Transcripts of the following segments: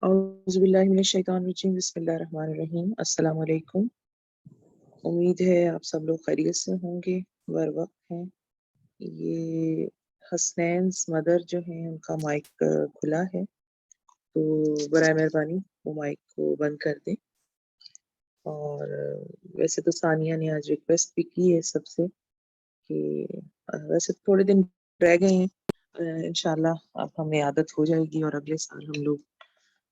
اعوذ باللہ من الشیطان الرجیم بسم اللہ الرحمن الرحیم السلام علیکم۔ امید ہے آپ سب لوگ خیریت سے ہوں گے، بر وقت ہیں۔ یہ حسنین's مدر جو ہیں ان کا مائک کھلا ہے، تو برائے مہربانی وہ مائک کو بند کر دیں۔ اور ویسے تو ثانیہ نے آج ریکویسٹ بھی کی ہے سب سے کہ ویسے تھوڑے دن رہ گئے ہیں، انشاءاللہ اب ہمیں عادت ہو جائے گی اور اگلے سال ہم لوگ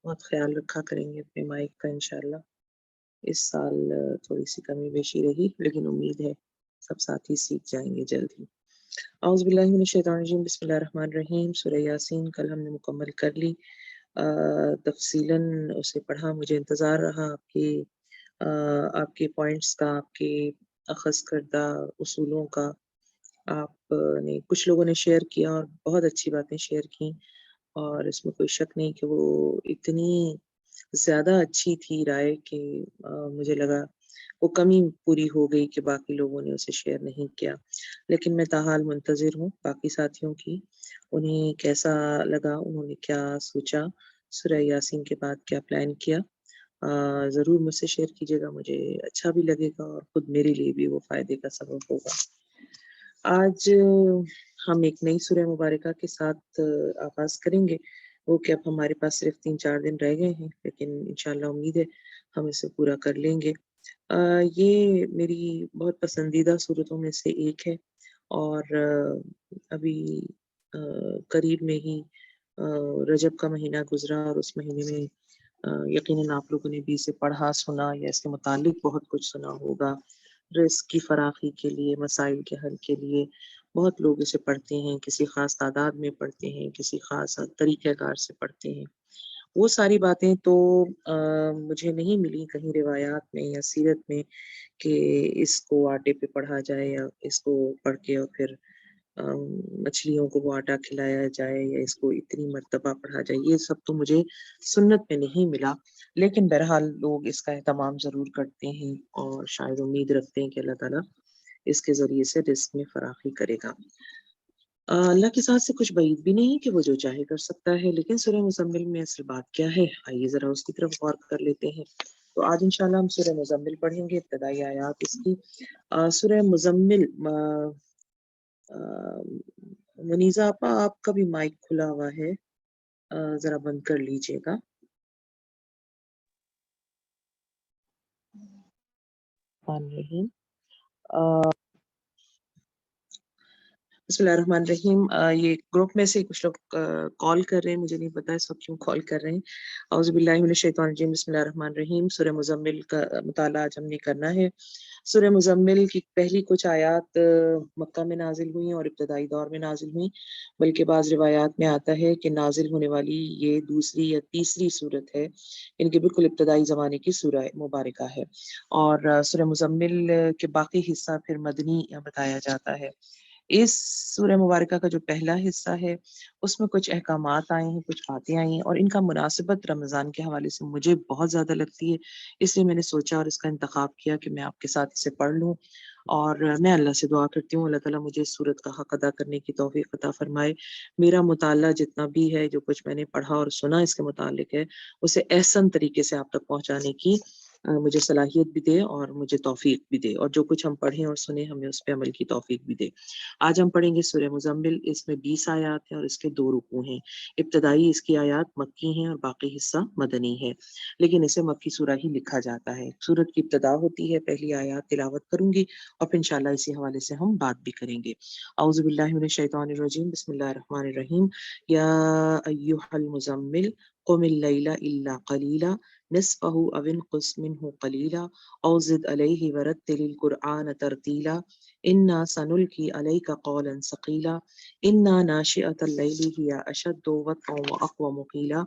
بہت خیال رکھا کریں گے اپنے مائک کا انشاءاللہ۔ اس سال تھوڑی سی کمی بیشی رہی، لیکن امید ہے سب ساتھی سیکھ جائیں گے جلد ہی۔ اعوذ باللہ من الشیطان الرجیم بسم اللہ الرحمن الرحیم۔ سورہ یاسین کل ہم نے مکمل کر لی، تفصیلاً اسے پڑھا۔ مجھے انتظار رہا آپ کے پوائنٹس کا، آپ کے اخذ کردہ اصولوں کا۔ آپ نے کچھ لوگوں نے شیئر کیا اور بہت اچھی باتیں شیئر کی، اور اس میں کوئی شک نہیں کہ وہ اتنی زیادہ اچھی تھی رائے کہ مجھے لگا وہ کمی پوری ہو گئی کہ باقی لوگوں نے اسے شیئر نہیں کیا۔ لیکن میں تاحال منتظر ہوں باقی ساتھیوں کی، انہیں کیسا لگا، انہوں نے کیا سوچا، سورہ یاسین کے بعد کیا پلان کیا۔ ضرور مجھ سے شیئر کیجیے گا، مجھے اچھا بھی لگے گا اور خود میرے لیے بھی وہ فائدے کا سبب ہوگا۔ آج ہم ایک نئی سورہ مبارکہ کے ساتھ آغاز کریں گے، وہ کہ اب ہمارے پاس صرف 3-4 دن رہ گئے ہیں، لیکن انشاءاللہ امید ہے ہم اسے پورا کر لیں گے۔ یہ میری بہت پسندیدہ صورتوں میں سے ایک ہے، اور ابھی قریب میں ہی رجب کا مہینہ گزرا، اور اس مہینے میں یقیناً آپ لوگوں نے بھی اسے پڑھا، سنا یا اس کے متعلق بہت کچھ سنا ہوگا۔ رزق کی فراخی کے لیے، مسائل کے حل کے لیے بہت لوگ اسے پڑھتے ہیں، کسی خاص تعداد میں پڑھتے ہیں، کسی خاص طریقہ کار سے پڑھتے ہیں۔ وہ ساری باتیں تو مجھے نہیں ملی کہیں روایات میں یا سیرت میں کہ اس کو آٹے پہ پڑھا جائے یا اس کو پڑھ کے اور پھر مچھلیوں کو وہ آٹا کھلایا جائے یا اس کو اتنی مرتبہ پڑھا جائے۔ یہ سب تو مجھے سنت میں نہیں ملا، لیکن بہرحال لوگ اس کا اہتمام ضرور کرتے ہیں اور شاید امید رکھتے ہیں کہ اللہ تعالیٰ اس کے ذریعے سے رزق میں فراخی کرے گا۔ اللہ کے ساتھ سے کچھ بعید بھی نہیں کہ وہ جو چاہے کر سکتا ہے، لیکن سورہ مزمل میں اصل بات کیا ہے، آئیے ذرا اس کی طرف غور کر لیتے ہیں۔ تو آج انشاءاللہ ہم سورہ مزمل پڑھیں گے، ابتدائی آیات اس کی۔ سورہ مزمل، منیزہ آپا آپ کا بھی مائک کھلا ہوا ہے، ذرا بند کر لیجئے گا۔ بسم اللہ الرحمن الرحیم۔ یہ گروپ میں سے کچھ لوگ کال کر رہے ہیں، مجھے نہیں پتا اس وقت کیوں کال کر رہے ہیں۔ اعوذ باللہ من الشیطان الرجیم بسم اللہ الرحمن الرحیم۔ سورہ مزمل کا مطالعہ آج ہم نے کرنا ہے۔ سورہ مزمل کی پہلی کچھ آیات مکہ میں نازل ہوئی اور ابتدائی دور میں نازل ہوئی، بلکہ بعض روایات میں آتا ہے کہ نازل ہونے والی یہ دوسری یا تیسری سورت ہے، ان کے بالکل ابتدائی زمانے کی سورہ مبارکہ ہے۔ اور سورہ مزمل کے باقی حصہ پھر مدنی بتایا جاتا ہے۔ اس سورہ مبارکہ کا جو پہلا حصہ ہے اس میں کچھ احکامات آئے ہیں، کچھ باتیں آئی ہیں، اور ان کا مناسبت رمضان کے حوالے سے مجھے بہت زیادہ لگتی ہے، اس لیے میں نے سوچا اور اس کا انتخاب کیا کہ میں آپ کے ساتھ اسے پڑھ لوں۔ اور میں اللہ سے دعا کرتی ہوں اللہ تعالیٰ مجھے اس سورت کا حق ادا کرنے کی توفیق عطا فرمائے، میرا مطالعہ جتنا بھی ہے، جو کچھ میں نے پڑھا اور سنا اس کے متعلق ہے، اسے احسن طریقے سے آپ تک پہنچانے کی مجھے صلاحیت بھی دے اور مجھے توفیق بھی دے، اور جو کچھ ہم پڑھیں اور سنیں ہمیں اس پہ عمل کی توفیق بھی دے۔ آج ہم پڑھیں گے سورہ مزمل، اس میں 20 آیات ہیں اور اس کے 2 رکوع ہیں۔ ابتدائی اس کی آیات مکی ہیں اور باقی حصہ مدنی ہے، لیکن اسے مکی سورہ ہی لکھا جاتا ہے۔ سورت کی ابتدا ہوتی ہے، پہلی آیات تلاوت کروں گی اور پھر انشاءاللہ اسی حوالے سے ہم بات بھی کریں گے۔ اعوذ باللہ من الشیطان الرجیم بسم اللہ الرحمن الرحیم۔ یا ایھا المزمل قم اللیل الا قلیلا نصفہ او انقص منہ قلیلا او زد علیہ ورتل القرآن ترتیلا انا سنلقی علیک قولا ثقیلا انا ناشئۃ اللیل ہی اشد وطئا واقوم قیلا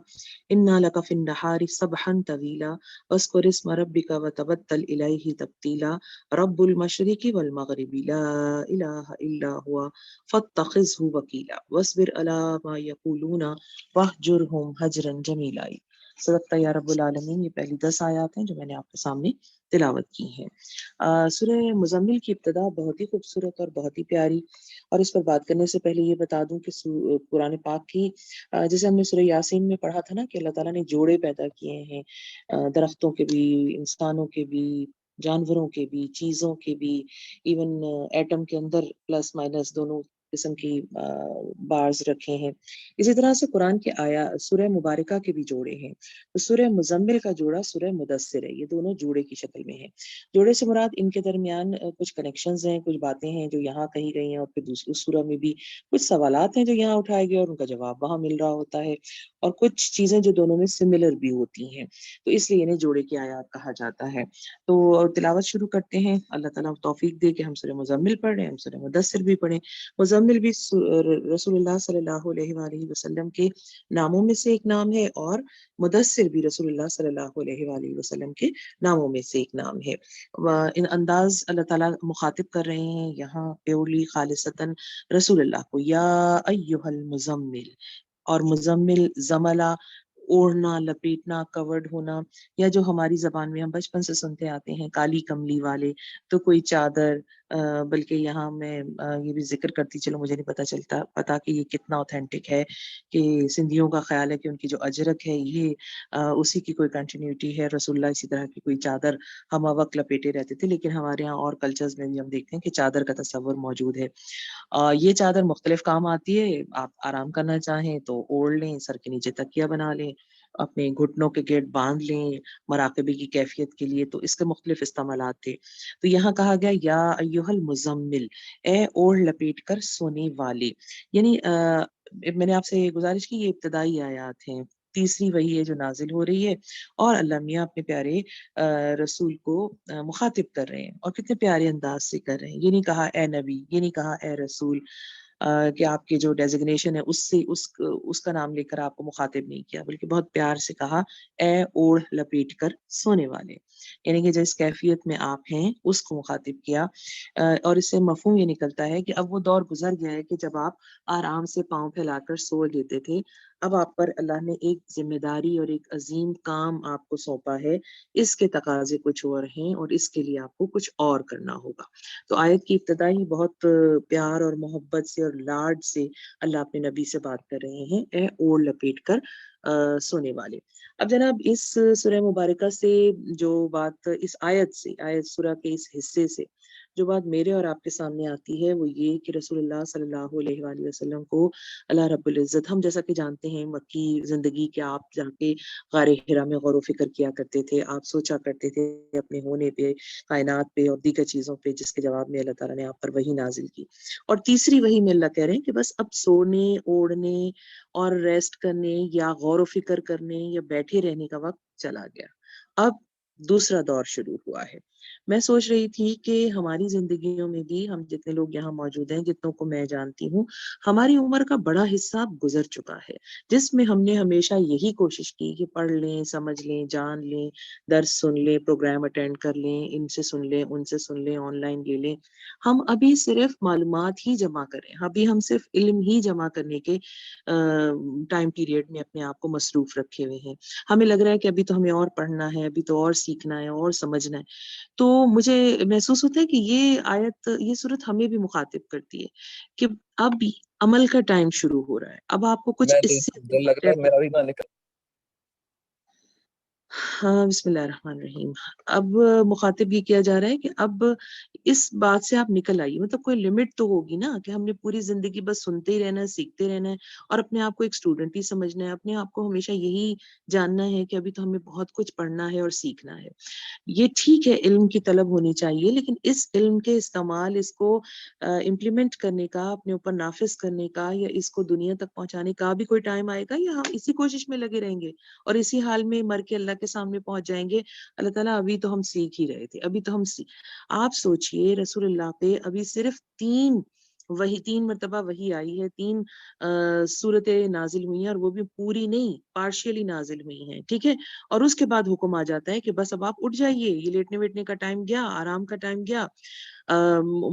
انا لک فی النہار سبحا طویلا واذکر اسم ربک وتبتل الیہ تبتیلا رب المشرق والمغرب لا الہ الا هو فاتخذہ وکیلا واصبر علی ما یقولون واہجرہم ہجرا جمیلا۔ صدقت یا رب العالمین۔ یہ پہلی 10 آیات ہیں جو میں نے آپ کے سامنے تلاوت کی ہیں۔ سورہ مزمل کی ابتدا بہت ہی خوبصورت اور بہت ہی پیاری اور اس پر بات کرنے سے پہلے یہ بتا دوں کہ قرآن پاک کی جیسے ہم نے سورہ یاسین میں پڑھا تھا نا کہ اللہ تعالیٰ نے جوڑے پیدا کیے ہیں، درختوں کے بھی، انسانوں کے بھی، جانوروں کے بھی، چیزوں کے بھی، ایون ایٹم کے اندر پلس مائنس دونوں قسم کی بارز رکھے ہیں۔ اسی طرح سے قرآن کے سورہ مبارکہ کے بھی جوڑے ہیں۔ تو سورہ مزمل کا جوڑا سورہ مدثر ہے، یہ دونوں جوڑے کی شکل میں ہیں۔ جوڑے سے مراد ان کے درمیان کچھ کنیکشنز ہیں، کچھ باتیں ہیں جو یہاں کہی گئی ہیں، اور پھر دوسری سورہ میں بھی کچھ سوالات ہیں جو یہاں اٹھائے گئے اور ان کا جواب وہاں مل رہا ہوتا ہے، اور کچھ چیزیں جو دونوں میں سملر بھی ہوتی ہیں، تو اس لیے انہیں جوڑے کی آیات کہا جاتا ہے۔ تو تلاوت شروع کرتے ہیں۔ اللہ تعالیٰ توفیق دے کہ ہم سورہ مزمل پڑھ رہے ہیں، ہم سورہ مدثر بھی پڑھیں۔ مزمل بھی رسول اللہ صلی اللہ علیہ وآلہ وسلم کے ناموں میں سے ایک نام ہے، اور مدثر بھی رسول اللہ صلی اللہ علیہ وآلہ وسلم کے ناموں میں سے ایک نام ہے۔ ان انداز اللہ تعالیٰ مخاطب کر رہے ہیں یہاں پیورلی خالصتاً رسول اللہ کو، یا ایہا المزمل، اور مزمل زملہ اوڑھنا، لپیٹنا، کورڈ ہونا، یا جو ہماری زبان میں ہم بچپن سے سنتے آتے ہیں کالی کملی والے، تو کوئی چادر، بلکہ یہاں میں یہ بھی ذکر کرتی چلو، مجھے نہیں پتا کہ یہ کتنا اوتھینٹک ہے، کہ سندھیوں کا خیال ہے کہ ان کی جو اجرک ہے یہ اسی کی کوئی کنٹینیوٹی ہے۔ رسول اللہ اسی طرح کی کوئی چادر ہم وقت لپیٹے رہتے تھے، لیکن ہمارے یہاں اور کلچرز میں بھی ہم دیکھتے ہیں کہ چادر کا تصور موجود ہے۔ یہ چادر مختلف کام آتی ہے، آپ آرام کرنا چاہیں تو اوڑھ لیں، سر کے نیچے تکیہ بنا لیں، اپنے گھٹنوں کے گیٹ باندھ لیں مراقبے کی کیفیت کے لیے، تو اس کے مختلف استعمالات تھے۔ تو یہاں کہا گیا یا ایھا المزمل، اے اوڑھ لپیٹ کر سونے والے، یعنی میں نے آپ سے گزارش کی یہ ابتدائی آیات ہیں، تیسری وحی ہے جو نازل ہو رہی ہے، اور اللہ میاں اپنے پیارے رسول کو مخاطب کر رہے ہیں، اور کتنے پیارے انداز سے کر رہے ہیں۔ یہ نہیں کہا اے نبی، یہ نہیں کہا اے رسول، کہ آپ کے جو ڈیزگنیشن ہے اس کا نام لے کر آپ کو مخاطب نہیں کیا، بلکہ بہت پیار سے کہا اے اوڑھ لپیٹ کر سونے والے، یعنی کہ جس کیفیت میں آپ ہیں اس کو مخاطب کیا۔ اور اس سے مفہوم یہ نکلتا ہے کہ اب وہ دور گزر گیا ہے کہ جب آپ آرام سے پاؤں پھیلا کر سو لیتے تھے، اب آپ پر اللہ نے ایک ذمہ داری اور ایک عظیم کام آپ کو سونپا ہے، اس کے تقاضے کچھ اور ہیں، اور اس کے لیے آپ کو کچھ اور کرنا ہوگا۔ تو آیت کی ابتدا ہی بہت پیار اور محبت سے اور لاڈ سے اللہ اپنے نبی سے بات کر رہے ہیں، اے اوڑھ لپیٹ کر سونے والے۔ اب جناب اس سورہ مبارکہ سے جو بات، اس آیت سے، آیت سورہ کے اس حصے سے جو بات میرے اور آپ کے سامنے آتی ہے وہ یہ کہ رسول اللہ صلی اللہ علیہ وآلہ وسلم کو اللہ رب العزت، ہم جیسا کہ جانتے ہیں مکی زندگی کے آپ جا کے غار حرا میں غور و فکر کیا کرتے تھے، آپ سوچا کرتے تھے اپنے ہونے پہ، کائنات پہ اور دیگر چیزوں پہ، جس کے جواب میں اللہ تعالیٰ نے آپ پر وحی نازل کی۔ اور تیسری وحی میں اللہ کہہ رہے ہیں کہ بس اب سونے، اوڑھنے اور ریسٹ کرنے یا غور و فکر کرنے یا بیٹھے رہنے کا وقت چلا گیا، اب دوسرا دور شروع ہوا ہے۔ میں سوچ رہی تھی کہ ہماری زندگیوں میں بھی ہم جتنے لوگ یہاں موجود ہیں، جتنوں کو میں جانتی ہوں، ہماری عمر کا بڑا حصہ گزر چکا ہے، جس میں ہم نے ہمیشہ یہی کوشش کی کہ پڑھ لیں، سمجھ لیں، جان لیں، درس سن لیں، پروگرام اٹینڈ کر لیں، ان سے سن لیں، ان سے سن لیں، آن لائن لے لیں۔ ہم ابھی صرف معلومات ہی جمع کریں، ابھی ہم صرف علم ہی جمع کرنے کے ٹائم پیریڈ میں اپنے آپ کو مصروف رکھے ہوئے ہیں۔ ہمیں لگ رہا ہے کہ ابھی تو ہمیں اور پڑھنا ہے، ابھی تو اور سیکھنا ہے، اور سمجھنا ہے۔ تو مجھے محسوس ہوتا ہے کہ یہ آیت، یہ صورت ہمیں بھی مخاطب کرتی ہے کہ اب عمل کا ٹائم شروع ہو رہا ہے، اب آپ کو کچھ اس سے دل لگ رہا ہے میرا بھی نکل۔ ہاں، بسم اللہ الرحمن الرحیم۔ اب مخاطب یہ کیا جا رہا ہے کہ اب اس بات سے آپ نکل آئیے، مطلب کوئی لمٹ تو ہوگی نا کہ ہم نے پوری زندگی بس سنتے ہی رہنا ہے، سیکھتے رہنا ہے، اور اپنے آپ کو ایک اسٹوڈنٹ ہی سمجھنا ہے، اپنے آپ کو ہمیشہ یہی جاننا ہے کہ ابھی تو ہمیں بہت کچھ پڑھنا ہے اور سیکھنا ہے۔ یہ ٹھیک ہے، علم کی طلب ہونی چاہیے، لیکن اس علم کے استعمال، اس کو امپلیمنٹ کرنے کا، اپنے اوپر نافذ کرنے کا، یا اس کو دنیا تک پہنچانے کا بھی کوئی ٹائم آئے گا، یا ہم اسی کوشش میں لگے رہیں گے اور اسی حال میں مر کے اللہ کے سامنے پہنچ جائیں گے؟ اللہ تعالیٰ ابھی تو ہم سیکھ ہی رہے تھے، ابھی تو آپ سوچئے رسول اللہ پہ ابھی صرف تین مرتبہ وحی آئی ہے، 3 صورتیں نازل ہوئی ہیں، اور وہ بھی پوری نہیں، پارشیلی نازل ہوئی ہیں، ٹھیک ہے، اور اس کے بعد حکم آ جاتا ہے کہ بس اب آپ اٹھ جائیے، یہ لیٹنے ویٹنے کا ٹائم گیا، آرام کا ٹائم گیا۔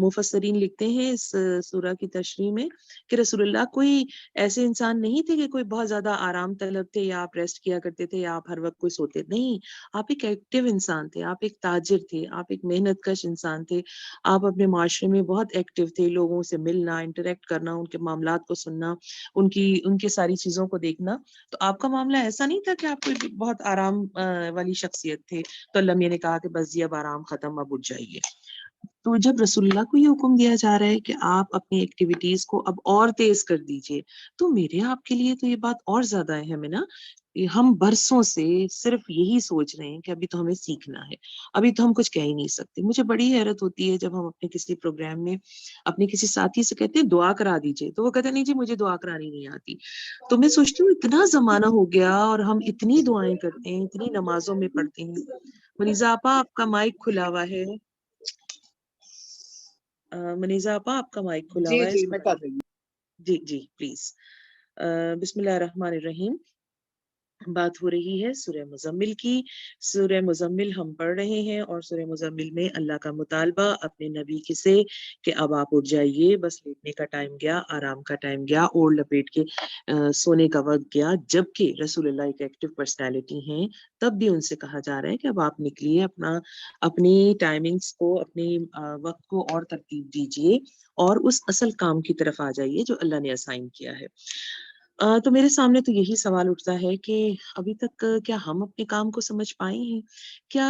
مفسرین لکھتے ہیں اس سورہ کی تشریح میں کہ رسول اللہ کوئی ایسے انسان نہیں تھے کہ کوئی بہت زیادہ آرام طلب تھے یا آپ ریسٹ کیا کرتے تھے یا آپ ہر وقت کوئی سوتے، نہیں، آپ ایک ایکٹیو انسان تھے، آپ ایک تاجر تھے، آپ ایک محنت کش انسان تھے، آپ اپنے معاشرے میں بہت ایکٹیو تھے، لوگوں سے ملنا، انٹریکٹ کرنا، ان کے معاملات کو سننا، ان کی ساری چیزوں کو دیکھنا۔ تو آپ کا معاملہ ایسا نہیں تھا کہ آپ کوئی بہت آرام والی شخصیت تھے۔ تو اللہ میاں نے کہا کہ بس جی اب آرام ختم، اب اٹھ جائیے۔ تو جب رسول اللہ کو یہ حکم دیا جا رہا ہے کہ آپ اپنی ایکٹیویٹیز کو اب اور تیز کر دیجئے، تو میرے آپ کے لیے تو یہ بات اور زیادہ اہم ہے نا۔ ہم برسوں سے صرف یہی سوچ رہے ہیں کہ ابھی تو ہمیں سیکھنا ہے، ابھی تو ہم کچھ کہہ ہی نہیں سکتے۔ مجھے بڑی حیرت ہوتی ہے جب ہم اپنے کسی پروگرام میں اپنے کسی ساتھی سے کہتے ہیں دعا کرا دیجئے، تو وہ کہتے ہیں نہیں جی مجھے دعا کرانی نہیں آتی۔ تو میں سوچتی ہوں اتنا زمانہ ہو گیا اور ہم اتنی دعائیں کرتے ہیں، اتنی نمازوں میں پڑھتے ہیں۔ منیزہ آپا آپ کا مائک کھلا ہوا ہے، منیزہ آپا آپ کا مائک کھلا جی ہوا ہے، جی اس کو میں کر رہی ہوں۔ جی جی پلیز۔ بسم اللہ الرحمن الرحیم۔ بات ہو رہی ہے سورہ مزمل کی۔ سورہ مزمل ہم پڑھ رہے ہیں اور سورہ مزمل میں اللہ کا مطالبہ اپنے نبی کی سے کہ اب آپ اٹھ جائیے، بس لیٹنے کا ٹائم گیا، آرام کا ٹائم گیا، اوڑھ لپیٹ کے سونے کا وقت گیا۔ جبکہ رسول اللہ ایک ایکٹیو پرسنالٹی ہیں، تب بھی ان سے کہا جا رہا ہے کہ اب آپ نکلیے، اپنی ٹائمنگز کو، اپنی وقت کو اور ترتیب دیجیے اور اس اصل کام کی طرف آ جائیے جو اللہ نے اسائن کیا ہے۔ تو میرے سامنے تو یہی سوال اٹھتا ہے کہ ابھی تک کیا ہم اپنے کام کو سمجھ پائے ہیں؟ کیا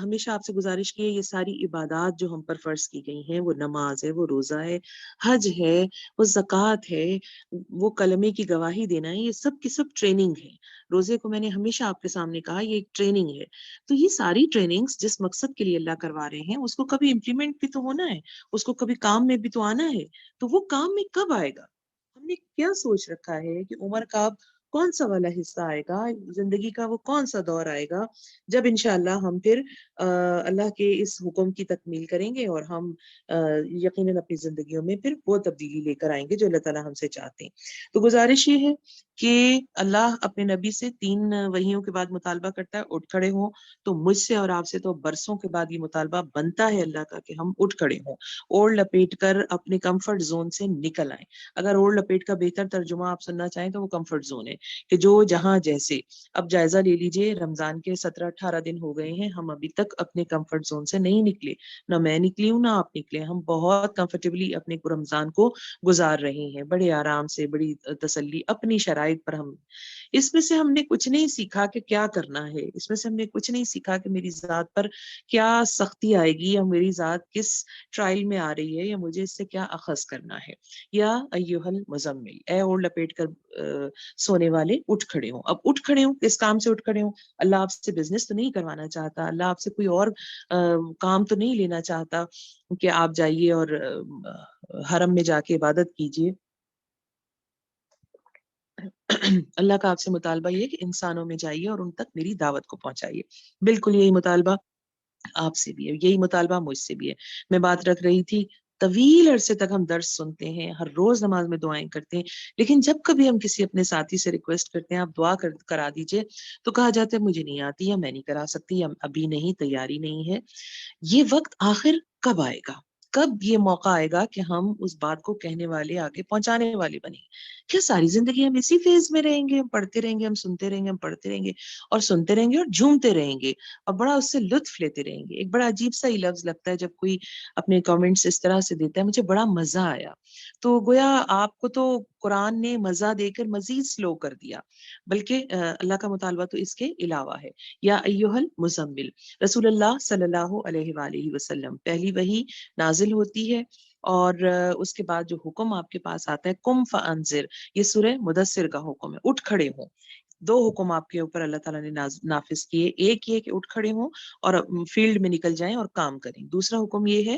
ہمیشہ آپ سے گزارش کی ہے یہ ساری عبادات جو ہم پر فرض کی گئی ہیں، وہ نماز ہے، وہ روزہ ہے، حج ہے، وہ زکوٰۃ ہے، وہ کلمے کی گواہی دینا ہے، یہ سب کی سب ٹریننگ ہے۔ روزے کو میں نے ہمیشہ آپ کے سامنے کہا یہ ایک ٹریننگ ہے۔ تو یہ ساری ٹریننگز جس مقصد کے لیے اللہ کروا رہے ہیں اس کو کبھی امپلیمنٹ بھی تو ہونا ہے، اس کو کبھی کام میں بھی تو آنا ہے۔ تو وہ کام میں کب آئے گا؟ ہم نے کیا سوچ رکھا ہے کہ عمر کا اب کون سا والا حصہ آئے گا، زندگی کا وہ کون سا دور آئے گا جب انشاءاللہ ہم پھر اللہ کے اس حکم کی تکمیل کریں گے اور ہم یقیناً اپنی زندگیوں میں پھر وہ تبدیلی لے کر آئیں گے جو اللہ تعالیٰ ہم سے چاہتے ہیں۔ تو گزارش یہ ہے کہ اللہ اپنے نبی سے 3 وحیوں کے بعد مطالبہ کرتا ہے اٹھ کھڑے ہوں۔ تو مجھ سے اور آپ سے تو برسوں کے بعد یہ مطالبہ بنتا ہے اللہ کا کہ ہم اٹھ کھڑے ہوں، اوڑھ لپیٹ کر اپنے کمفرٹ زون سے نکل آئیں۔ اگر اوڑھ لپیٹ کا بہتر ترجمہ آپ سننا چاہیں تو وہ کمفرٹ زون ہے کہ جو جہاں جیسے۔ اب جائزہ لے لیجئے، رمضان کے 17-18 دن ہو گئے ہیں، ہم ابھی تک اپنے کمفرٹ زون سے نہیں نکلے، نہ میں نکلی ہوں نہ آپ نکلے۔ ہم بہت کمفرٹیبلی اپنے رمضان کو گزار رہے ہیں، بڑے آرام سے، بڑی تسلی اپنی شرائط پر۔ اس میں سے ہم نے کچھ نہیں سیکھا کہ کیا کرنا ہے، اس میں سے ہم نے کچھ نہیں سیکھا کہ میری ذات پر کیا سختی آئے گی یا میری ذات کس ٹرائل میں آ رہی ہے یا مجھے اس سے کیا اخذ کرنا ہے۔ یا ایھا المزمل، اے اوڑھ لپیٹ کر سونے والے اٹھ کھڑے ہوں۔ اب اٹھ کھڑے ہوں، کس کام سے اٹھ کھڑے ہوں؟ اللہ آپ سے بزنس تو نہیں کروانا چاہتا، اللہ آپ سے کوئی اور کام تو نہیں لینا چاہتا کہ آپ جائیے اور حرم میں جا کے عبادت کیجیے۔ اللہ کا آپ سے مطالبہ یہ کہ انسانوں میں جائیے اور ان تک میری دعوت کو پہنچائیے۔ بالکل یہی مطالبہ آپ سے بھی ہے، یہی مطالبہ مجھ سے بھی ہے۔ میں بات رکھ رہی تھی، طویل عرصے تک ہم درس سنتے ہیں، ہر روز نماز میں دعائیں کرتے ہیں، لیکن جب کبھی ہم کسی اپنے ساتھی سے ریکویسٹ کرتے ہیں آپ دعا کرا دیجئے تو کہا جاتا ہے مجھے نہیں آتی یا میں نہیں کرا سکتی یا ابھی نہیں، تیاری نہیں ہے۔ یہ وقت آخر کب آئے گا؟ کب یہ موقع آئے گا کہ ہم اس بات کو کہنے والے، آگے پہنچانے والے بنیں؟ کیا ساری زندگی ہم اسی فیز میں رہیں گے؟ ہم پڑھتے رہیں گے، ہم سنتے رہیں گے، ہم پڑھتے رہیں گے اور سنتے رہیں گے اور جھومتے رہیں گے اور بڑا اس سے لطف لیتے رہیں گے؟ ایک بڑا عجیب سا ہی لفظ لگتا ہے جب کوئی اپنے کامنٹس اس طرح سے دیتا ہے، مجھے بڑا مزہ آیا۔ تو گویا آپ کو تو قرآن نے مزہ دے کر مزید سلو کر دیا، بلکہ اللہ کا مطالبہ تو اس کے علاوہ ہے۔ یا ایھا المزمل، رسول اللہ صلی اللہ علیہ وآلہ وسلم، پہلی وحی نازل ہوتی ہے اور اس کے بعد جو حکم آپ کے پاس آتا ہے قم فانذر، یہ سورہ مدثر کا حکم ہے، اٹھ کھڑے ہوں۔ 2 حکم آپ کے اوپر اللہ تعالیٰ نے نافذ کیے، ایک یہ کہ اٹھ کھڑے ہوں اور فیلڈ میں نکل جائیں اور کام کریں۔ دوسرا حکم یہ ہے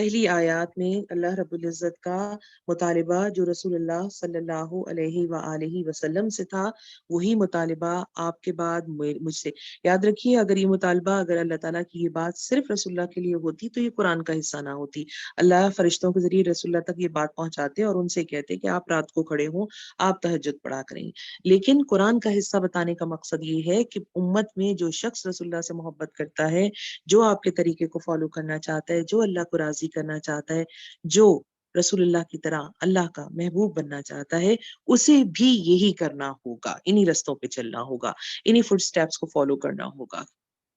پہلی آیات میں اللہ رب العزت کا مطالبہ جو رسول اللہ صلی اللہ علیہ وآلہ وسلم سے تھا، وہی مطالبہ آپ کے بعد مجھ سے۔ یاد رکھیے، اگر یہ مطالبہ، اگر اللہ تعالیٰ کی یہ بات صرف رسول اللہ کے لیے ہوتی تو یہ قرآن کا حصہ نہ ہوتی۔ اللہ فرشتوں کے ذریعے رسول اللہ تک یہ بات پہنچاتے اور ان سے کہتے کہ آپ رات کو کھڑے ہوں، آپ تہجد پڑھا کریں۔ لیکن قرآن کا حصہ بتانے کا مقصد یہ ہے کہ امت میں جو شخص رسول اللہ سے محبت کرتا ہے، جو آپ کے طریقے کو فالو کرنا چاہتا ہے، جو اللہ کو راضی کرنا چاہتا ہے، جو رسول اللہ کی طرح اللہ کا محبوب بننا چاہتا ہے، اسے بھی یہی کرنا ہوگا، انہی رستوں پہ چلنا ہوگا، انہی فٹ سٹیپس کو فالو کرنا ہوگا،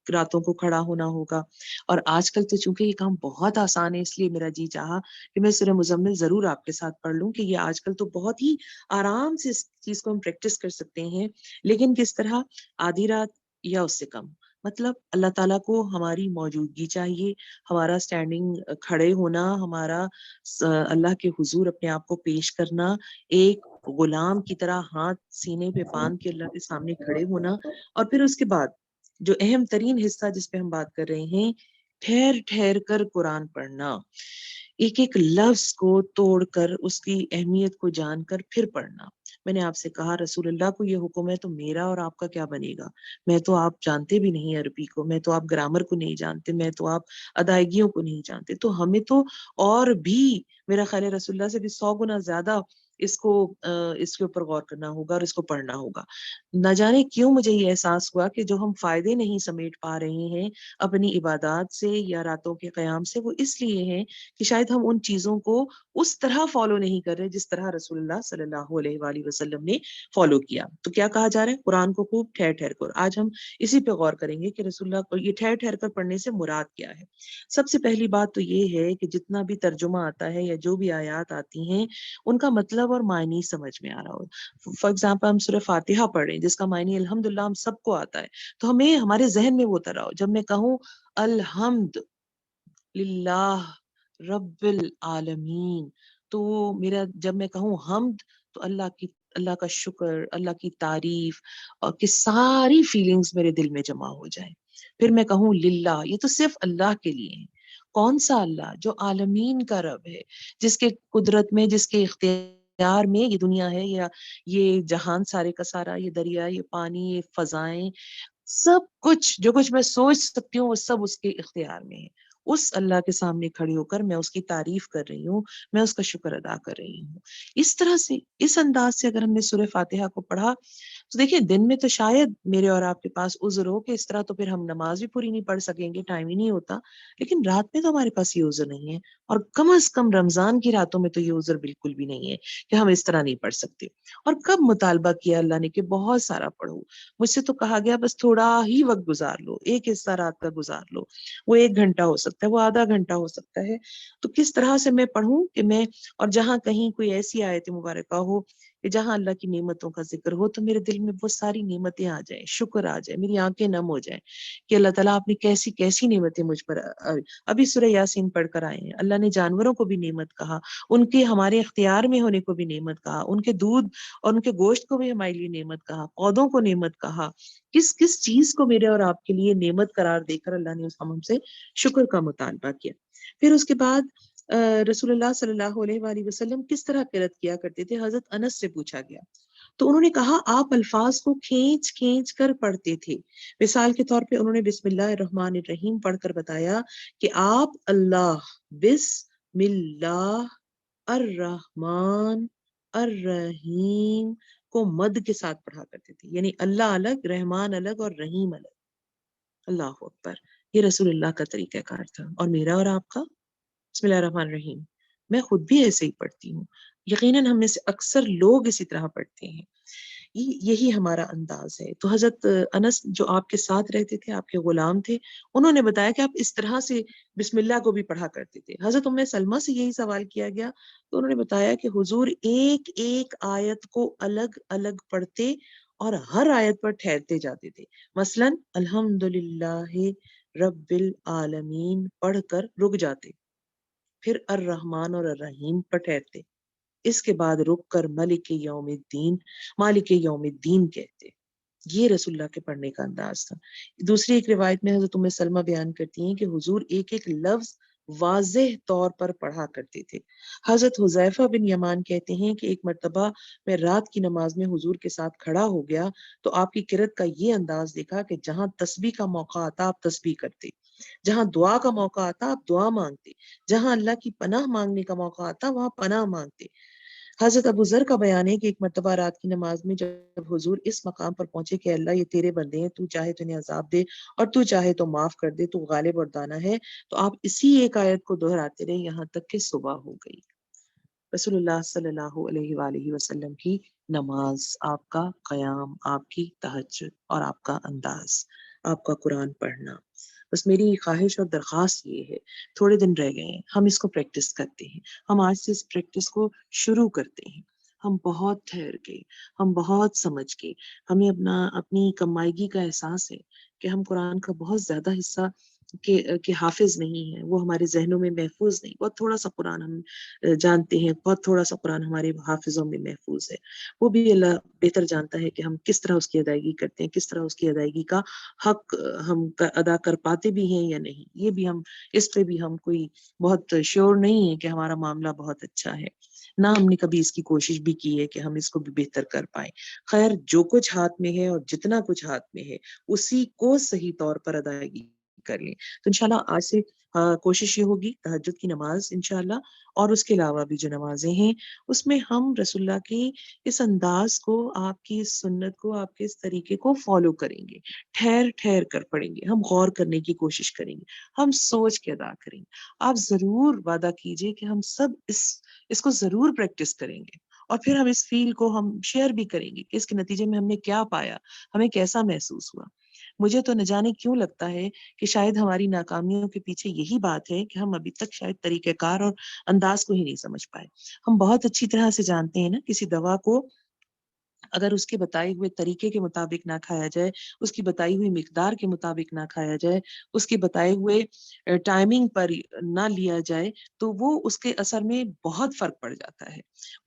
راتوں کو کھڑا ہونا ہوگا۔ اور آج کل تو چونکہ یہ کام بہت آسان ہے، اس لیے میرا جی چاہا کہ میں سورہ مزمل ضرور آپ کے ساتھ پڑھ لوں، کہ یہ آج کل تو بہت ہی آرام سے اس چیز کو ہم پریکٹس کر سکتے ہیں۔ لیکن کس طرح؟ آدھی رات یا اس سے کم، مطلب اللہ تعالیٰ کو ہماری موجودگی چاہیے، ہمارا سٹینڈنگ کھڑے ہونا، ہمارا اللہ کے حضور اپنے آپ کو پیش کرنا، ایک غلام کی طرح ہاتھ سینے پہ باندھ کے اللہ کے سامنے کھڑے ہونا، اور پھر اس کے بعد جو اہم ترین حصہ جس پہ ہم بات کر رہے ہیں، ٹھہر ٹھہر کر قرآن پڑھنا، ایک ایک لفظ کو توڑ کر اس کی اہمیت کو جان کر پھر پڑھنا۔ میں نے آپ سے کہا رسول اللہ کو یہ حکم ہے تو میرا اور آپ کا کیا بنے گا؟ میں تو آپ جانتے بھی نہیں عربی کو، میں تو آپ گرامر کو نہیں جانتے، میں تو آپ ادائیگیوں کو نہیں جانتے، تو ہمیں تو اور بھی میرا خیال ہے رسول اللہ سے بھی 100 گنا زیادہ اس کے اوپر غور کرنا ہوگا اور اس کو پڑھنا ہوگا۔ نہ جانے کیوں مجھے یہ احساس ہوا کہ جو ہم فائدے نہیں سمیٹ پا رہے ہیں اپنی عبادات سے یا راتوں کے قیام سے، وہ اس لیے ہیں کہ شاید ہم ان چیزوں کو اس طرح فالو نہیں کر رہے جس طرح رسول اللہ صلی اللہ علیہ وآلہ وسلم نے فالو کیا۔ تو کیا کہا جا رہا ہے؟ قرآن کو خوب ٹھہر ٹھہر کر۔ آج ہم اسی پہ غور کریں گے کہ رسول اللہ کو یہ ٹھہر ٹھہر کر پڑھنے سے مراد کیا ہے۔ سب سے پہلی بات تو یہ ہے کہ جتنا بھی ترجمہ آتا ہے یا جو بھی آیات آتی ہیں، ان کا مطلب اور معنی سمجھ میں آ رہا ہو۔ فار ایگزامپل ہم سورہ فاتحہ پڑھ رہے ہیں جس کا معنی الحمدللہ ہم سب کو آتا ہے، تو ہمیں ہمارے ذہن میں وہ اتر رہا ہو۔ جب میں کہوں الحمد للہ رب العالمین، تو میرا جب میں کہوں حمد تو اللہ کا شکر، اللہ کی تعریف، اور کہ ساری فیلنگز میرے دل میں جمع ہو جائیں۔ پھر میں کہوں للہ، یہ تو صرف اللہ کے لیے ہے۔ کون سا اللہ؟ جو عالمین کا رب ہے، جس کے قدرت میں، جس کے اختیار میں یہ دنیا ہے، یا یہ جہان سارے کا سارا، یہ دریا، یہ پانی، یہ فضائیں، سب کچھ جو کچھ میں سوچ سکتی ہوں وہ سب اس کے اختیار میں ہے۔ اس اللہ کے سامنے کھڑی ہو کر میں اس کی تعریف کر رہی ہوں، میں اس کا شکر ادا کر رہی ہوں۔ اس طرح سے، اس انداز سے اگر ہم نے سورہ فاتحہ کو پڑھا تو دیکھیں، دن میں تو شاید میرے اور آپ کے پاس عذر ہو کہ اس طرح تو پھر ہم نماز بھی پوری نہیں پڑھ سکیں گے، ٹائم ہی نہیں ہوتا، لیکن رات میں تو ہمارے پاس یہ عذر نہیں ہے، اور کم از کم رمضان کی راتوں میں تو یہ عذر بالکل بھی نہیں ہے کہ ہم اس طرح نہیں پڑھ سکتے۔ اور کب مطالبہ کیا اللہ نے کہ بہت سارا پڑھو؟ مجھ سے تو کہا گیا بس تھوڑا ہی وقت گزار لو، ایک حصہ رات کا گزار لو، وہ 1 گھنٹہ ہو سکتا ہے، وہ آدھا گھنٹہ ہو سکتا ہے۔ تو کس طرح سے میں پڑھوں کہ میں، اور جہاں کہیں کوئی ایسی آیت مبارکہ ہو کہ جہاں اللہ کی نعمتوں کا ذکر ہو تو میرے دل میں وہ ساری نعمتیں آ جائیں، شکر آ جائے، میری آنکھیں نم ہو جائیں کہ اللہ تعالیٰ آپ نے کیسی کیسی نعمتیں مجھ پر ابھی سورہ یاسین پڑھ کر آئے ہیں۔ اللہ نے جانوروں کو بھی نعمت کہا، ان کے ہمارے اختیار میں ہونے کو بھی نعمت کہا، ان کے دودھ اور ان کے گوشت کو بھی ہمارے لیے نعمت کہا، پودوں کو نعمت کہا، کس کس چیز کو میرے اور آپ کے لیے نعمت قرار دے کر اللہ نے ہم سے شکر کا مطالبہ کیا۔ پھر اس کے بعد رسول اللہ صلی اللہ علیہ وآلہ وسلم کس طرح قرأت کیا کرتے تھے؟ حضرت انس سے پوچھا گیا تو انہوں نے کہا آپ الفاظ کو کھینچ کھینچ کر پڑھتے تھے۔ مثال کے طور پہ انہوں نے بسم اللہ الرحمن الرحیم پڑھ کر بتایا کہ آپ اللہ بسم اللہ الرحمن الرحیم کو مد کے ساتھ پڑھا کرتے تھے، یعنی اللہ الگ، رحمان الگ اور رحیم الگ۔ اللہ اکبر، یہ رسول اللہ کا طریقہ کار تھا۔ اور میرا اور آپ کا؟ بسم اللہ الرحمن الرحیم میں خود بھی ایسے ہی پڑھتی ہوں، یقیناً ہم میں سے اکثر لوگ اسی طرح پڑھتے ہیں، یہی ہمارا انداز ہے۔ تو حضرت انس جو آپ کے ساتھ رہتے تھے، آپ کے غلام تھے، انہوں نے بتایا کہ آپ اس طرح سے بسم اللہ کو بھی پڑھا کرتے تھے۔ حضرت ام سلمہ سے یہی سوال کیا گیا تو انہوں نے بتایا کہ حضور ایک ایک آیت کو الگ الگ پڑھتے اور ہر آیت پر ٹھہرتے جاتے تھے۔ مثلا الحمدللہ رب العالمین پڑھ کر رک جاتے، پھر الرحمن اور الرحیم پر ٹھہرتے، اس کے بعد رک کر مالک یوم الدین کہتے۔ یہ رسول اللہ کے پڑھنے کا انداز تھا۔ دوسری ایک روایت میں حضرت ام سلمہ بیان کرتی ہیں کہ حضور ایک ایک لفظ واضح طور پر پڑھا کرتے تھے۔ حضرت حذیفہ بن یمان کہتے ہیں کہ ایک مرتبہ میں رات کی نماز میں حضور کے ساتھ کھڑا ہو گیا تو آپ کی قرت کا یہ انداز دیکھا کہ جہاں تسبیح کا موقع آتا آپ تسبیح کرتے، جہاں دعا کا موقع آتا آپ دعا مانگتے، جہاں اللہ کی پناہ مانگنے کا موقع آتا وہاں پناہ مانگتے۔ حضرت ابو ذر کا بیان ہے کہ ایک مرتبہ رات کی نماز میں جب حضور اس مقام پر پہنچے کہ اللہ یہ تیرے بندے ہیں، تو چاہے تو انہیں عذاب دے اور تو چاہے تو معاف کر دے، تو غالب اور دانا ہے، تو آپ اسی ایک آیت کو دہراتے رہے یہاں تک کہ صبح ہو گئی۔ رسول اللہ صلی اللہ علیہ وآلہ وسلم کی نماز، آپ کا قیام، آپ کی تہجد اور آپ کا انداز، آپ کا قرآن پڑھنا، بس میری خواہش اور درخواست یہ ہے، تھوڑے دن رہ گئے ہیں، ہم اس کو پریکٹس کرتے ہیں، ہم آج سے اس پریکٹس کو شروع کرتے ہیں۔ ہم بہت ٹھہر کے، ہم بہت سمجھ کے، ہمیں اپنی کمائیگی کا احساس ہے کہ ہم قرآن کا بہت زیادہ حصہ کے حافظ نہیں ہیں، وہ ہمارے ذہنوں میں محفوظ نہیں، بہت تھوڑا سا قرآن ہم جانتے ہیں، بہت تھوڑا سا قرآن ہمارے حافظوں میں محفوظ ہے، وہ بھی اللہ بہتر جانتا ہے کہ ہم کس طرح اس کی ادائیگی کرتے ہیں، کس طرح اس کی ادائیگی کا حق ہم ادا کر پاتے بھی ہیں یا نہیں، یہ بھی ہم اس پہ بھی ہم کوئی بہت شیور نہیں ہے کہ ہمارا معاملہ بہت اچھا ہے، نہ ہم نے کبھی اس کی کوشش بھی کی ہے کہ ہم اس کو بھی بہتر کر پائیں۔ خیر، جو کچھ ہاتھ میں ہے اور جتنا کچھ ہاتھ میں ہے اسی کو صحیح طور پر ادائیگی کر لیں۔ تو انشاءاللہ آج سے کوشش یہ ہوگی تہجد کی نماز انشاءاللہ اور اس کے علاوہ بھی جو نمازیں ہیں اس میں ہم رسول اللہ کی اس انداز کو، آپ کی اس سنت کو، آپ کے اس طریقے کو فالو کریں گے، ٹھہر ٹھہر کر پڑھیں گے، ہم غور کرنے کی کوشش کریں گے، ہم سوچ کے ادا کریں گے۔ آپ ضرور وعدہ کیجئے کہ ہم سب اس کو ضرور پریکٹس کریں گے اور پھر ہم اس فیل کو ہم شیئر بھی کریں گے کہ اس کے نتیجے میں ہم نے کیا پایا، ہمیں کیسا محسوس ہوا۔ مجھے تو نہ جانے کیوں لگتا ہے کہ شاید ہماری ناکامیوں کے پیچھے یہی بات ہے کہ ہم ابھی تک شاید طریقہ کار اور انداز کو ہی نہیں سمجھ پائے۔ ہم بہت اچھی طرح سے جانتے ہیں نا، کسی دوا کو اگر اس کے بتائے ہوئے طریقے کے مطابق نہ کھایا جائے، اس کی بتائی ہوئی مقدار کے مطابق نہ کھایا جائے، اس کے بتائے ہوئے ٹائمنگ پر نہ لیا جائے، تو وہ اس کے اثر میں بہت فرق پڑ جاتا ہے،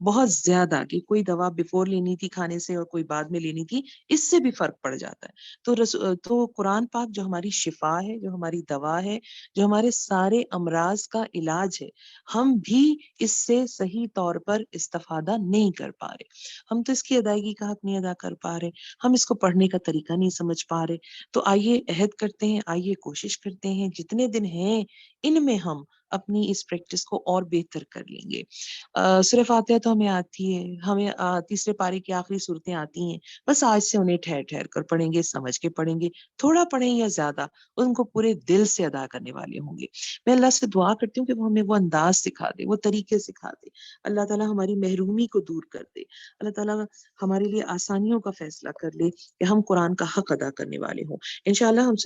بہت زیادہ، کہ کوئی دوا بیفور لینی تھی کھانے سے اور کوئی بعد میں لینی تھی، اس سے بھی فرق پڑ جاتا ہے۔ تو قرآن پاک جو ہماری شفا ہے، جو ہماری دوا ہے، جو ہمارے سارے امراض کا علاج ہے، ہم بھی اس سے صحیح طور پر استفادہ نہیں کر پا رہے، ہم تو اس کی ادائیگی کا حق نہیں ادا کر پا رہے، ہم اس کو پڑھنے کا طریقہ نہیں سمجھ پا رہے۔ تو آئیے عہد کرتے ہیں، آئیے کوشش کرتے ہیں، جتنے دن ہیں ان میں ہم اپنی اس پریکٹس کو اور بہتر کر لیں گے۔ سورہ فاتحہ تو ہمیں آتی ہے، ہمیں تیسرے پارے کی آخری صورتیں آتی ہیں، بس آج سے انہیں ٹھہر ٹھہر کر پڑھیں گے، سمجھ کے پڑھیں گے، تھوڑا پڑھیں یا زیادہ، ان کو پورے دل سے ادا کرنے والے ہوں گے۔ میں اللہ سے دعا کرتی ہوں کہ وہ ہمیں وہ انداز سکھا دے، وہ طریقے سکھا دے، اللہ تعالیٰ ہماری محرومی کو دور کر دے، اللہ تعالیٰ ہمارے لیے آسانیوں کا فیصلہ کر لے کہ ہم قرآن کا حق ادا کرنے والے ہوں۔ انشاءاللہ ہم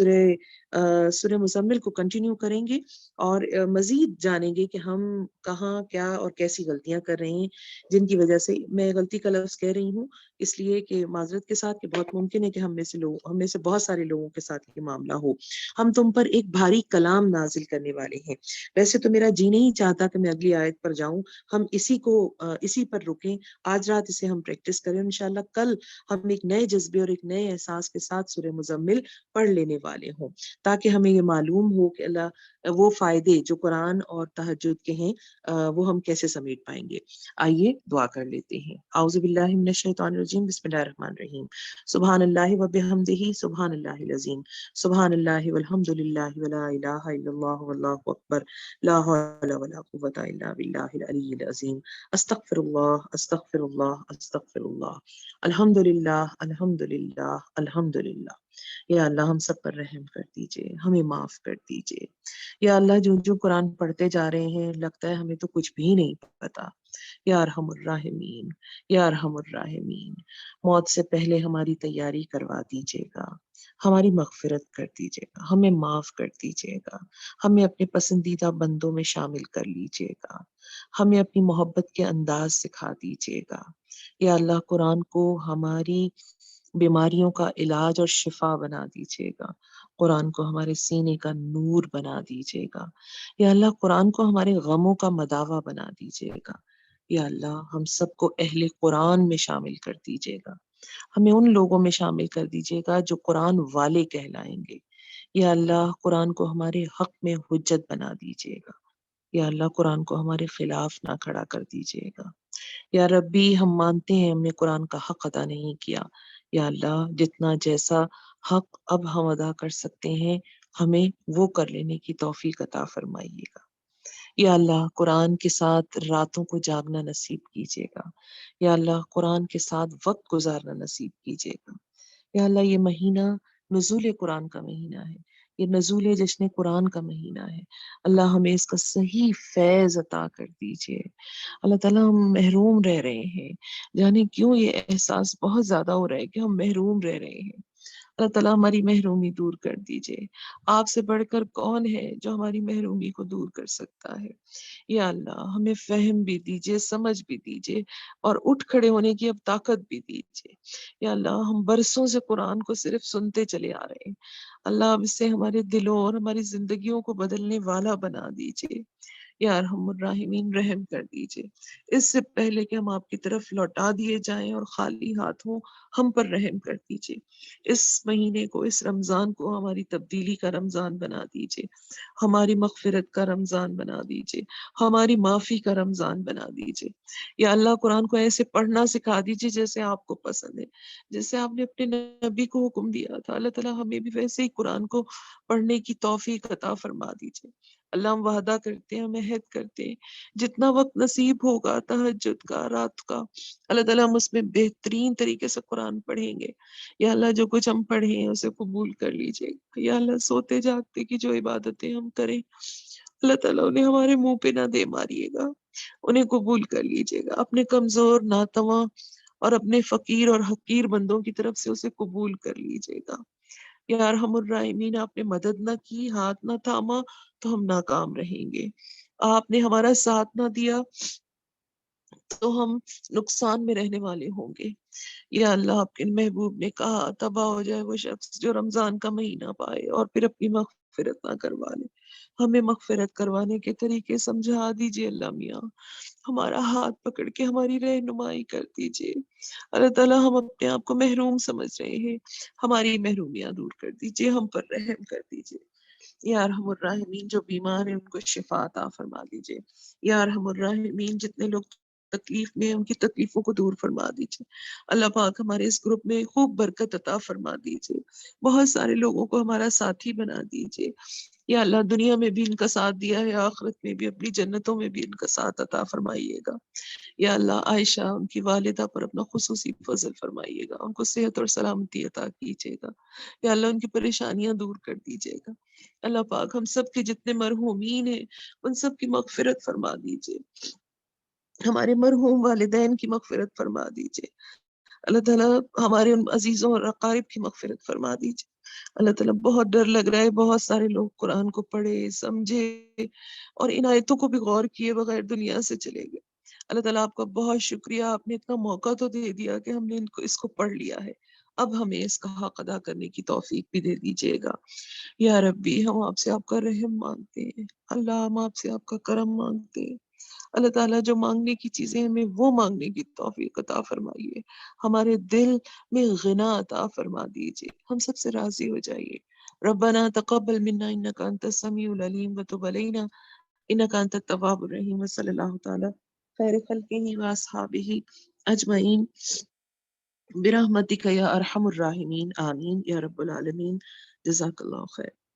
سورہ مزمل کو کنٹینیو کریں گے اور مزید جانیں گے کہ ہم کہاں کیا اور کیسی غلطیاں کر رہے ہیں، جن کی وجہ سے میں غلطی کا لفظ کہہ رہی ہوں اس لیے کہ معذرت کے ساتھ، کہ بہت ممکن ہے کہ ہم میں سے بہت سارے لوگوں کے ساتھ یہ معاملہ ہو۔ ہم تم پر ایک بھاری کلام نازل کرنے والے ہیں، ویسے تو میرا جی نہیں چاہتا کہ میں اگلی آیت پر جاؤں، ہم اسی پر رکیں، آج رات اسے ہم پریکٹس کریں، انشاءاللہ کل ہم ایک نئے جذبے اور ایک نئے احساس کے ساتھ سورہ مزمل پڑھ لینے والے ہوں، تاکہ ہمیں یہ معلوم ہو کہ اللہ وہ فائدے جو قرآن اور تہجد کے ہیں وہ ہم کیسے سمیٹ پائیں گے۔ آئیے دعا کر لیتے ہیں۔ اعوذ باللہ من الشیطان الرجیم، بسم اللہ الرحمن الرحیم۔ سبحان اللہ وبحمدہ، سبحان اللہ العظیم، سبحان اللہ والحمد للہ ولا الہ الا اللہ واللہ اکبر، لا حول ولا قوۃ الا باللہ العلی العظیم، استغفر اللہ استغفر اللہ استغفر اللہ، الحمد للہ الحمد للہ الحمد للہ۔ یا اللہ ہم سب پر رحم کر دیجئے، ہمیں معاف کر دیجئے۔ یا اللہ جو جو قرآن پڑھتے جا رہے ہیں لگتا ہے ہمیں تو کچھ بھی نہیں پتا، یا ارحم الراحمین، یا ارحم الراحمین، موت سے پہلے ہماری تیاری کروا دیجئے گا، ہماری مغفرت کر دیجئے گا، ہمیں معاف کر دیجئے گا، ہمیں اپنے پسندیدہ بندوں میں شامل کر لیجئے گا، ہمیں اپنی محبت کے انداز سکھا دیجئے گا۔ یا اللہ قرآن کو ہماری بیماریوں کا علاج اور شفا بنا دیجئے گا، قرآن کو ہمارے سینے کا نور بنا دیجئے گا۔ یا اللہ قرآن کو ہمارے غموں کا مداوا بنا دیجئے گا۔ یا اللہ ہم سب کو اہل قرآن میں شامل کر دیجئے گا، ہمیں ان لوگوں میں شامل کر دیجئے گا جو قرآن والے کہلائیں گے۔ یا اللہ قرآن کو ہمارے حق میں حجت بنا دیجئے گا۔ یا اللہ قرآن کو ہمارے خلاف نہ کھڑا کر دیجیے گا۔ یا ربی ہم مانتے ہیں ہم نے قرآن کا حق ادا نہیں کیا، یا اللہ جتنا جیسا حق اب ہم ادا کر سکتے ہیں ہمیں وہ کر لینے کی توفیق عطا فرمائیے گا۔ یا اللہ قرآن کے ساتھ راتوں کو جاگنا نصیب کیجیے گا۔ یا اللہ قرآن کے ساتھ وقت گزارنا نصیب کیجیے گا۔ یا اللہ یہ مہینہ نزول قرآن کا مہینہ ہے، یہ نزول جشن قرآن کا مہینہ ہے، اللہ ہمیں اس کا صحیح فیض عطا کر دیجیے۔ اللہ تعالیٰ ہم محروم رہ رہے ہیں، جانے کیوں یہ احساس بہت زیادہ ہو رہا ہے کہ ہم محروم رہ رہے ہیں۔ اللہ تعالیٰ ہماری محرومی دور کر دیجیے۔ آپ سے بڑھ کر کون ہے جو ہماری محرومی کو دور کر سکتا ہے؟ یا اللہ ہمیں فہم بھی دیجیے، سمجھ بھی دیجیے، اور اٹھ کھڑے ہونے کی اب طاقت بھی دیجیے۔ یا اللہ ہم برسوں سے قرآن کو صرف سنتے چلے آ رہے ہیں، اللہ اب اسے ہمارے دلوں اور ہماری زندگیوں کو بدلنے والا بنا دیجیے۔ یا ارحم الراحمین رحم کر دیجیے، اس سے پہلے کہ ہم آپ کی طرف لوٹا دیے جائیں اور خالی ہاتھ ہوں، ہم پر رحم کر دیجیے۔ اس مہینے کو، اس رمضان کو ہماری تبدیلی کا رمضان بنا دیجیے، ہماری مغفرت کا رمضان بنا دیجیے، ہماری معافی کا رمضان بنا دیجیے۔ یا اللہ قرآن کو ایسے پڑھنا سکھا دیجیے جیسے آپ کو پسند ہے، جیسے آپ نے اپنے نبی کو حکم دیا تھا، اللہ تعالیٰ ہمیں بھی ویسے ہی قرآن کو پڑھنے کی توفیق عطا فرما دیجیے۔ اللہ ہم وعدہ کرتے ہیں، ہم عہد کرتے ہیں، جتنا وقت نصیب ہوگا تہجد کا، رات کا، اللہ تعالیٰ ہم اس میں بہترین طریقے سے قرآن پڑھیں گے۔ یا اللہ جو کچھ ہم پڑھیں ہیں اسے قبول کر لیجیے۔ یا اللہ سوتے جاگتے کی جو عبادتیں ہم کریں اللہ تعالیٰ انہیں ہمارے منہ پہ نہ دے ماریے گا، انہیں قبول کر لیجیے گا، اپنے کمزور، ناتواں اور اپنے فقیر اور حقیر بندوں کی طرف سے اسے قبول کر لیجیے گا۔ یا ارحم الراحمین آپ نے مدد نہ کی، ہاتھ نہ تھاما تو ہم ناکام رہیں گے، آپ نے ہمارا ساتھ نہ دیا تو ہم نقصان میں رہنے والے ہوں گے۔ یا اللہ آپ کے محبوب نے کہا تباہ ہو جائے وہ شخص جو رمضان کا مہینہ پائے اور پھر اپنی مغفرت نہ کروا لے۔ ہمیں مغفرت کروانے کے طریقے سمجھا دیجیے اللہ میاں، ہمارا ہاتھ پکڑ کے ہماری رہنمائی کر دیجیے۔ اللہ تعالیٰ ہم اپنے آپ کو محروم سمجھ رہے ہیں، ہماری محرومیاں دور کر دیجیے، ہم پر رحم کر دیجیے۔ یا ارحم الراحمین جو بیمار ہیں ان کو شفا عطا فرما دیجیے۔ یا ارحم الراحمین جتنے لوگ تکلیف میں ہیں ان کی تکلیفوں کو دور فرما دیجیے۔ اللہ پاک ہمارے اس گروپ میں خوب برکت عطا فرما دیجیے، بہت سارے لوگوں کو ہمارا ساتھی بنا دیجیے۔ یا اللہ دنیا میں بھی ان کا ساتھ دیا ہے، آخرت میں بھی، اپنی جنتوں میں بھی ان کا ساتھ عطا فرمائیے گا۔ یا اللہ عائشہ ان کی والدہ پر اپنا خصوصی فضل فرمائیے گا، ان کو صحت اور سلامتی عطا کیجیے گا۔ یا اللہ ان کی پریشانیاں دور کر دیجیے گا۔ اللہ پاک ہم سب کے جتنے مرحومین ہیں ان سب کی مغفرت فرما دیجیے، ہمارے مرحوم والدین کی مغفرت فرما دیجیے۔ اللہ تعالیٰ ہمارے ان عزیزوں اور اقارب کی مغفرت فرما دیجیے۔ اللہ تعالیٰ بہت ڈر لگ رہا ہے، بہت سارے لوگ قرآن کو پڑھے، سمجھے اور ان آیتوں کو بھی غور کیے بغیر دنیا سے چلے گئے۔ اللہ تعالیٰ آپ کا بہت شکریہ، آپ نے اتنا موقع تو دے دیا کہ ہم نے اس کو پڑھ لیا ہے، اب ہمیں اس کا حق ادا کرنے کی توفیق بھی دے دیجیے گا۔ یا ربی ہم آپ سے آپ کا رحم مانگتے ہیں، اللہ ہم آپ سے آپ کا کرم مانگتے ہیں۔ اللہ تعالیٰ جو مانگنے کی چیزیں ہمیں وہ مانگنے کی توفیق عطا فرمائیے، ہمارے دل میں غنا عطا فرما دیجیے، ہم سب سے راضی ہو جائیے۔ ربنا تقبل منا انک انت السمیع العلیم وتب علینا انک انت التواب الرحیم، وصلی اللہ تعالی خیر خلقہ واصحابہ اجمعین برحمتک یا ارحم الراحمین، آمین یا رب العالمین۔ جزاک اللہ خیر۔